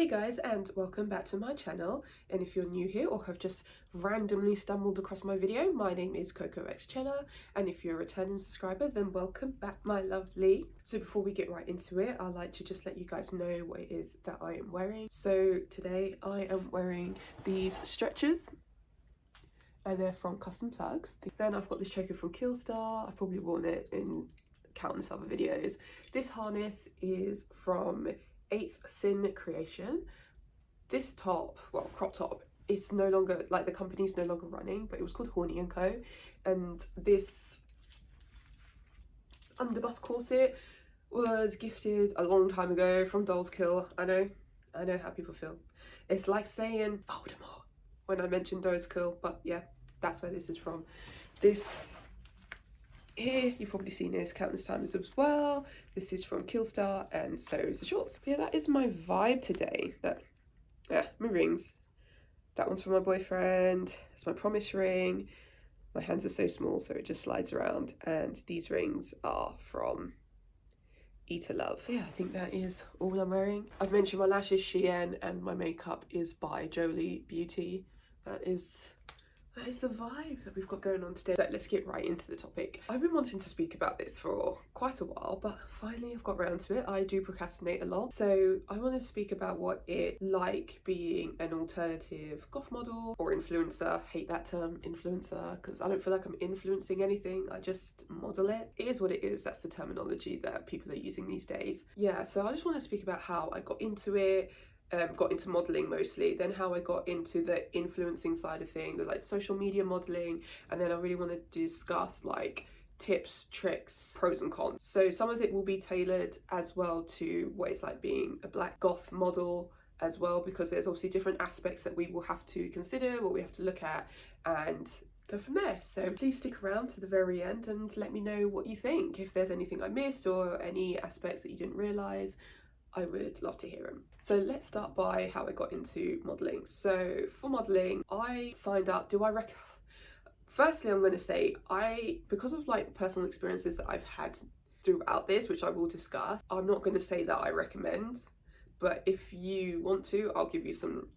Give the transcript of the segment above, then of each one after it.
Hey guys, and welcome back to my channel. And if you're new here or have just randomly stumbled across my video, my name is Coco Xchella, and if you're a returning subscriber, then welcome back, my lovely. So before we get right into it, I'd like to just let you guys know what it is that I am wearing. So today I am wearing these stretchers, and they're from Custom Plugs. Then I've got this choker from Killstar. I've probably worn it in countless other videos. This harness is from 8th Sin Creation. This top, well, crop top, is no longer, like, the company's no longer running, but it was called Horny & Co. And this underbust corset was gifted a long time ago from Doll's Kill. I know how people feel. It's like saying Voldemort when I mentioned Doll's Kill, but yeah, that's where this is from. This here, you've probably seen this countless times as well. This is from Killstar, and so is the shorts. Yeah, that is my vibe today. My rings. That one's from my boyfriend. It's my promise ring. My hands are so small, so it just slides around. And these rings are from Eat a Love. Yeah, I think that is all I'm wearing. I've mentioned my lashes, Shein, and my makeup is by Jolie Beauty. That is the vibe that we've got going on today. So let's get right into the topic. I've been wanting to speak about this for quite a while, but finally I've got around to it. I do procrastinate a lot. So I wanted to speak about what it's like being an alternative goth model or influencer. Hate that term, influencer, because I don't feel like I'm influencing anything. I just model it. It is what it is. That's the terminology that people are using these days. Yeah, so I just want to speak about how I got into it, got into modelling mostly, then how I got into the influencing side of things, the like social media modelling, and then I really want to discuss like tips, tricks, pros and cons. So some of it will be tailored as well to what it's like being a black goth model as well, because there's obviously different aspects that we will have to consider, what we have to look at, and go from there. So please stick around to the very end and let me know what you think. If there's anything I missed or any aspects that you didn't realise, I would love to hear them. So let's start by how I got into modelling. So for modelling, I signed up. Firstly, I'm going to say because of like personal experiences that I've had throughout this, which I will discuss, I'm not going to say that I recommend, but if you want to, I'll give you some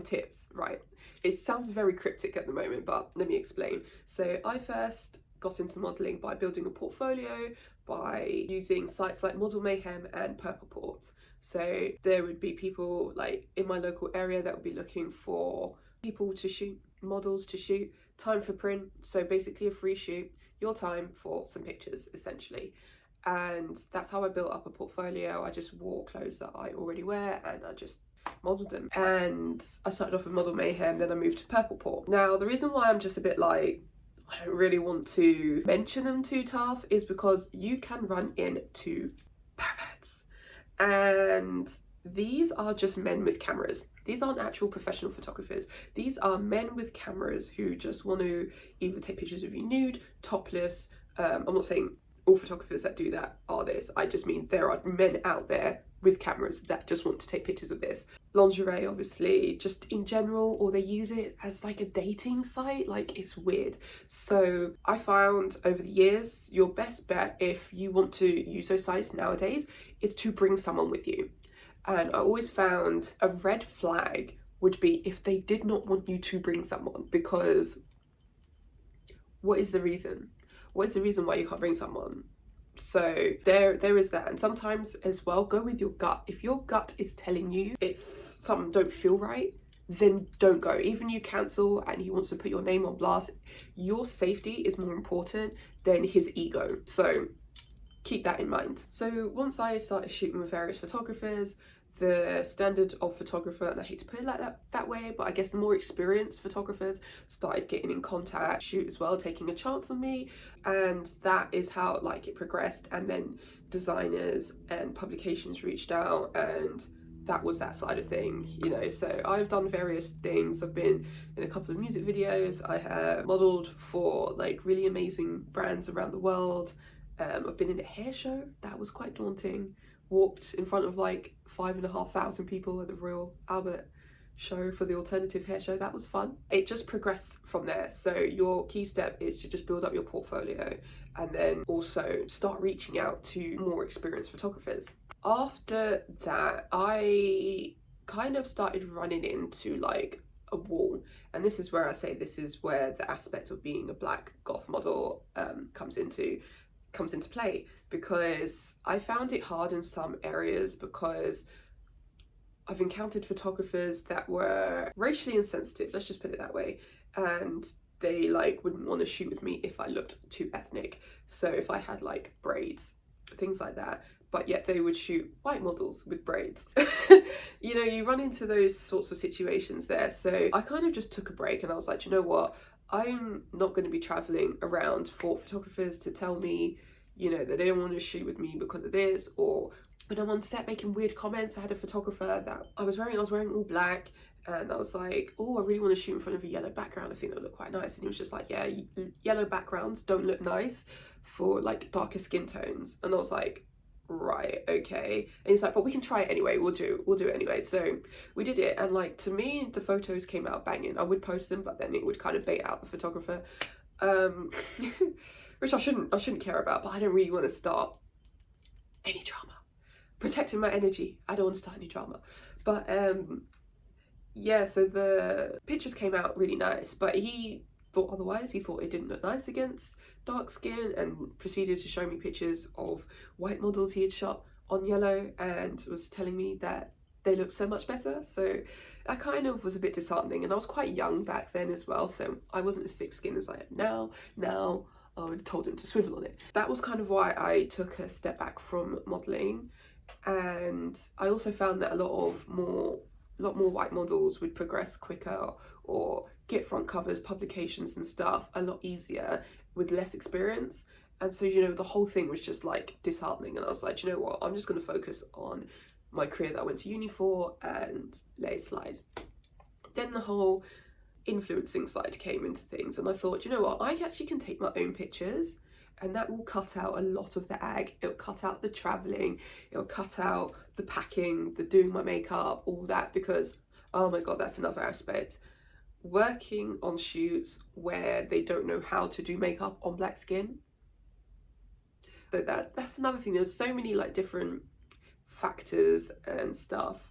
tips, right? It sounds very cryptic at the moment, but let me explain. So I first got into modelling by building a portfolio, by using sites like Model Mayhem and Purpleport. So there would be people like in my local area that would be looking for people to shoot, models to shoot, time for print. So basically a free shoot, your time for some pictures essentially. And that's how I built up a portfolio. I just wore clothes that I already wear and I just modelled them. And I started off with Model Mayhem, then I moved to Purpleport. Now the reason why I'm just a bit like, I don't really want to mention them too tough is because you can run into perverts. And these are just men with cameras. These aren't actual professional photographers. These are men with cameras who just want to either take pictures of you nude, topless. I'm not saying all photographers that do that are this. I just mean there are men out there with cameras that just want to take pictures of this. Lingerie, obviously, just in general, or they use it as like a dating site. Like, it's weird. So I found over the years, your best bet if you want to use those sites nowadays is to bring someone with you. And I always found a red flag would be if they did not want you to bring someone, because what is the reason? What is the reason why you can't bring someone? So there is that. And sometimes as well, go with your gut. If your gut is telling you it's something don't feel right, then don't go. Even you cancel and he wants to put your name on blast, your safety is more important than his ego. So keep that in mind. So once I started shooting with various photographers, the standard of photographer, and I hate to put it like that way, but I guess the more experienced photographers started getting in contact, shoot as well, taking a chance on me, and that is how like it progressed. And then designers and publications reached out, and that was that side of thing, you know. So I've done various things. I've been in a couple of music videos. I have modelled for like really amazing brands around the world. I've been in a hair show. That was quite daunting. Walked in front of like 5,500 people at the Royal Albert show for the alternative hair show. That was fun. It just progressed from there. So your key step is to just build up your portfolio and then also start reaching out to more experienced photographers. After that, I kind of started running into like a wall. And this is where I say this is where the aspect of being a black goth model comes into play, because I found it hard in some areas because I've encountered photographers that were racially insensitive, let's just put it that way, and they like wouldn't want to shoot with me if I looked too ethnic. So if I had like braids, things like that, but yet they would shoot white models with braids. You know, you run into those sorts of situations there. So I kind of just took a break and I was like, you know what, I'm not going to be traveling around for photographers to tell me, you know, that they don't want to shoot with me because of this. Or when I'm on set making weird comments, I had a photographer that I was wearing all black, and I was like, oh, I really want to shoot in front of a yellow background, I think that would look quite nice. And he was just like, yeah, yellow backgrounds don't look nice for like darker skin tones. And I was like, right, okay. And he's like, but we can try it anyway, we'll do it anyway. So we did it, and like, to me the photos came out banging. I would post them, but then it would kind of bait out the photographer, which I shouldn't care about, but I don't really want to start any drama. Protecting my energy, I don't want to start any drama. But yeah, so the pictures came out really nice, but he thought otherwise. He thought it didn't look nice against dark skin, and proceeded to show me pictures of white models he had shot on yellow and was telling me that they looked so much better. So that kind of was a bit disheartening, and I was quite young back then as well, so I wasn't as thick skinned as I am now. I would have told him to swivel on it. That was kind of why I took a step back from modelling. And I also found that a lot more white models would progress quicker or get front covers, publications and stuff a lot easier with less experience. And so, you know, the whole thing was just like disheartening, and I was like, you know what, I'm just going to focus on my career that I went to uni for and let it slide. Then the whole influencing side came into things, and I thought, you know what, I actually can take my own pictures, and that will cut out a lot of the ag. It'll cut out the traveling, it'll cut out the packing, the doing my makeup, all that, because oh my god, that's another aspect. Working on shoots where they don't know how to do makeup on black skin, so that's another thing. There's so many like different factors and stuff,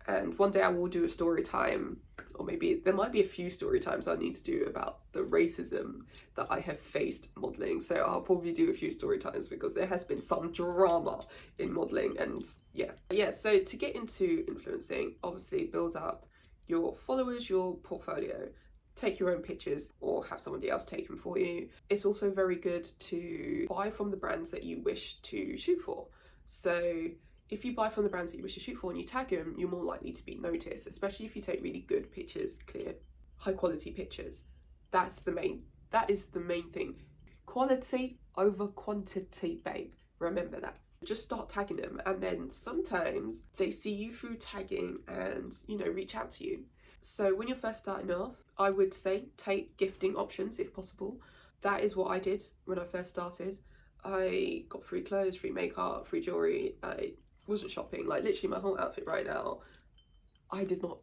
and one day I will do a story time, or maybe there might be a few story times I need to do about the racism that I have faced modelling. So I'll probably do a few story times because there has been some drama in modelling. And yeah, so to get into influencing, obviously build up your followers, your portfolio, take your own pictures or have somebody else take them for you. It's also very good to buy from the brands that you wish to shoot for. So if you buy from the brands that you wish to shoot for and you tag them, you're more likely to be noticed, especially if you take really good pictures, clear, high quality pictures. That is the main thing. Quality over quantity, babe. Remember that. Just start tagging them, and then sometimes they see you through tagging and, you know, reach out to you. So when you're first starting off, I would say take gifting options if possible. That is what I did when I first started. I got free clothes, free makeup, free jewelry. I wasn't shopping. Like literally my whole outfit right now, I did not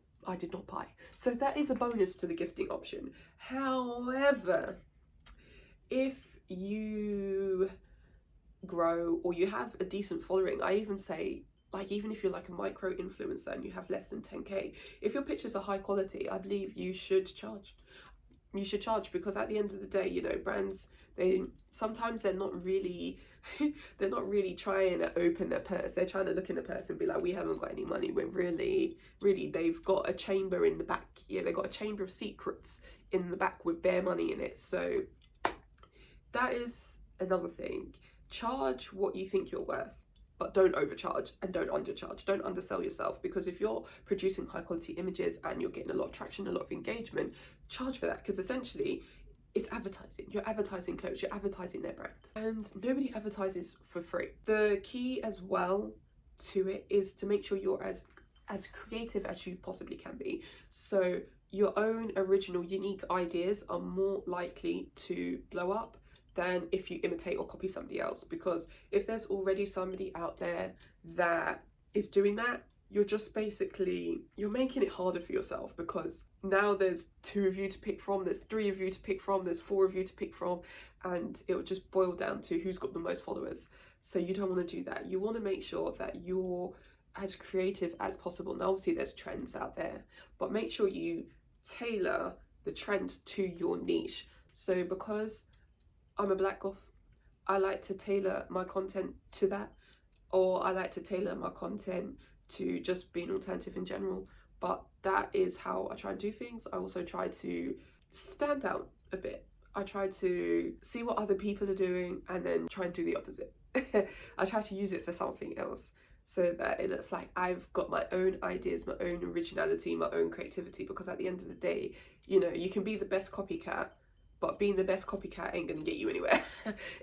buy. So that is a bonus to the gifting option. However, if you grow or you have a decent following, I even say, like, even if you're like a micro influencer and you have less than 10k, if your pictures are high quality, I believe you should charge. You should charge, because at the end of the day, you know, brands, sometimes they're not really trying to open their purse. They're trying to look in the purse and be like, we haven't got any money, when really they've got a chamber in the back. Yeah, they've got a chamber of secrets in the back with bare money in it. So that is another thing. Charge what you think you're worth, but don't overcharge and don't undercharge. Don't undersell yourself, because if you're producing high quality images and you're getting a lot of traction, a lot of engagement, charge for that, because essentially it's advertising. You're advertising clothes, you're advertising their brand, and nobody advertises for free. The key as well to it is to make sure you're as creative as you possibly can be. So your own original unique ideas are more likely to blow up than if you imitate or copy somebody else, because if there's already somebody out there that is doing that, you're just basically, you're making it harder for yourself, because now there's 2 of you to pick from, there's 3 of you to pick from, there's 4 of you to pick from, and it will just boil down to who's got the most followers. So you don't want to do that. You want to make sure that you're as creative as possible. Now obviously there's trends out there, but make sure you tailor the trend to your niche. So because I'm a black goth, I like to tailor my content to that, or I like to tailor my content to just being alternative in general. But that is how I try and do things. I also try to stand out a bit. I try to see what other people are doing and then try and do the opposite. I try to use it for something else, so that it looks like I've got my own ideas, my own originality, my own creativity. Because at the end of the day, you know, you can be the best copycat, but being the best copycat ain't gonna get you anywhere.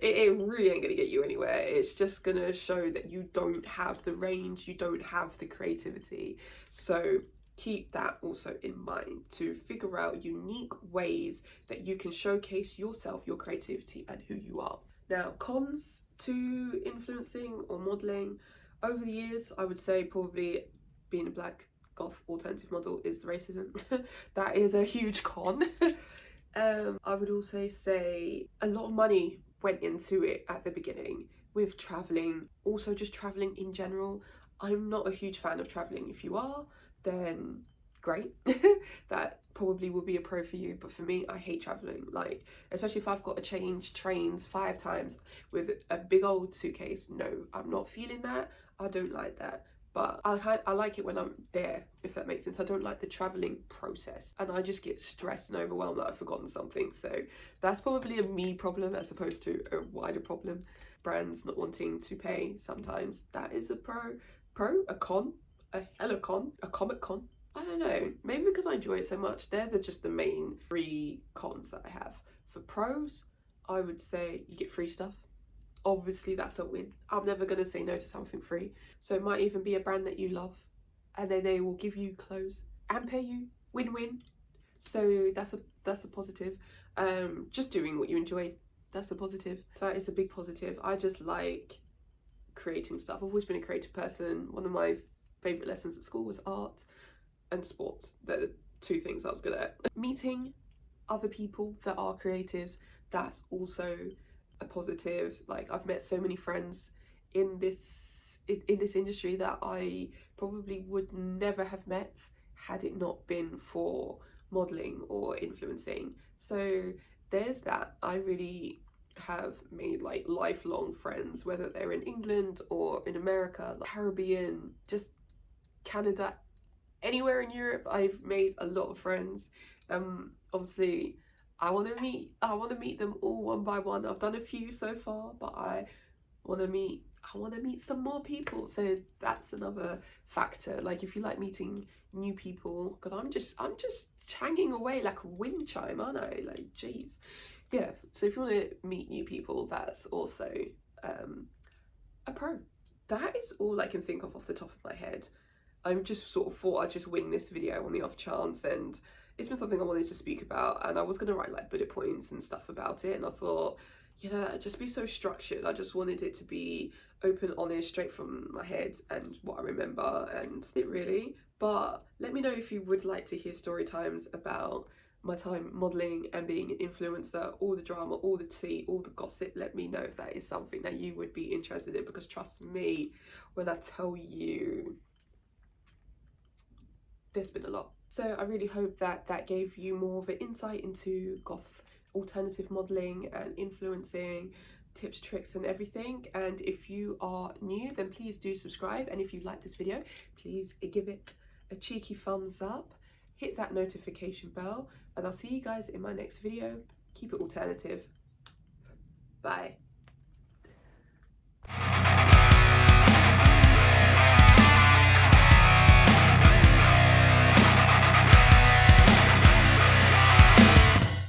it really ain't gonna get you anywhere. It's just gonna show that you don't have the range, you don't have the creativity. So keep that also in mind, to figure out unique ways that you can showcase yourself, your creativity, and who you are. Now, cons to influencing or modelling. Over the years, I would say probably being a black goth alternative model is the racism. That is a huge con. I would also say a lot of money went into it at the beginning with travelling, also just travelling in general. I'm not a huge fan of travelling. If you are, then great. That probably will be a pro for you, but for me, I hate travelling. Like, especially if I've got to change trains 5 times with a big old suitcase. No, I'm not feeling that. I don't like that. But I like it when I'm there, if that makes sense. I don't like the travelling process, and I just get stressed and overwhelmed that I've forgotten something. So that's probably a me problem as opposed to a wider problem. Brands not wanting to pay sometimes. That is a a con, a hella con, a comic con. I don't know, maybe because I enjoy it so much. They're just the main 3 cons that I have. For pros, I would say you get free stuff. Obviously that's a win. I'm never going to say no to something free. So it might even be a brand that you love, and then they will give you clothes and pay you. Win-win. So that's a positive. Just doing what you enjoy, that's a positive. That is a big positive. I just like creating stuff. I've always been a creative person. One of my favourite lessons at school was art and sports. They're the 2 things I was good at. Meeting other people that are creatives, that's also a positive. Like, I've met so many friends in this industry that I probably would never have met had it not been for modelling or influencing. So there's that. I really have made like lifelong friends, whether they're in England or in America, like Caribbean, just Canada, anywhere in Europe. I've made a lot of friends. Obviously I want to meet them all one by one. I've done a few so far, but I want to meet some more people. So that's another factor. Like, if you like meeting new people, because I'm just changing away like a wind chime, aren't I? Like, jeez. Yeah, so if you want to meet new people, that's also a pro. That is all I can think of off the top of my head. I just sort of thought I'd just wing this video on the off chance, and it's been something I wanted to speak about, and I was going to write like bullet points and stuff about it, and I thought, you know, it'd just be so structured. I just wanted it to be open, honest, straight from my head and what I remember, and it really. But let me know if you would like to hear story times about my time modelling and being an influencer, all the drama, all the tea, all the gossip. Let me know if that is something that you would be interested in, because trust me when I tell you, there's been a lot. So I really hope that that gave you more of an insight into goth alternative modelling and influencing, tips, tricks and everything. And if you are new, then please do subscribe, and if you like this video, please give it a cheeky thumbs up, hit that notification bell, and I'll see you guys in my next video. Keep it alternative. Bye.